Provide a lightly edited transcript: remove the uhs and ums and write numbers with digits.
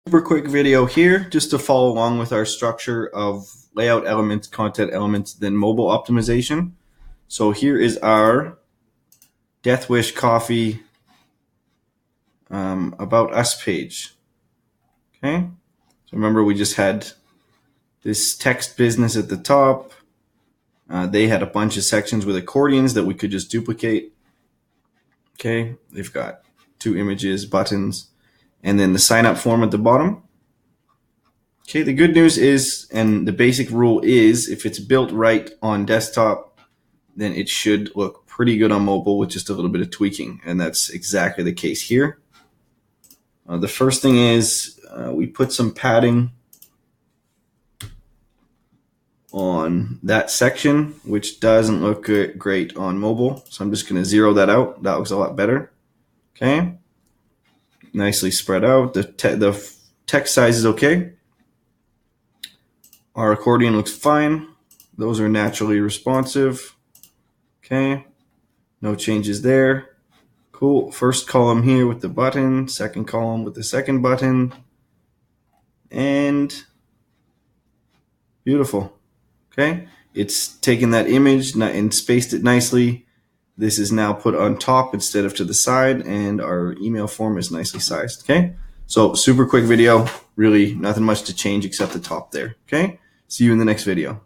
Super quick video here just to follow along with our structure of layout elements, content elements, then mobile optimization. So here is our Death Wish Coffee About Us page. Okay, so remember we just had this text business at the top. They had a bunch of sections with accordions that we could just duplicate. Okay, they've got 2 images, buttons, and then the sign up form at the bottom. Okay, the good news is, and the basic rule is, if it's built right on desktop, then it should look pretty good on mobile with just a little bit of tweaking, and that's exactly the case here. The first thing is we put some padding on that section, which doesn't look great on mobile, so I'm just going to zero that out. That looks a lot better. Okay, nicely spread out. The text size is okay. Our accordion looks fine. Those are naturally responsive. Okay, no changes there. Cool. First column here with the button, second column with the second button, and beautiful. Okay, it's taken that image and spaced it nicely. This is now put on top instead of to the side, and our email form is nicely sized. Okay, so super quick video, really nothing much to change except the top there. Okay, see you in the next video.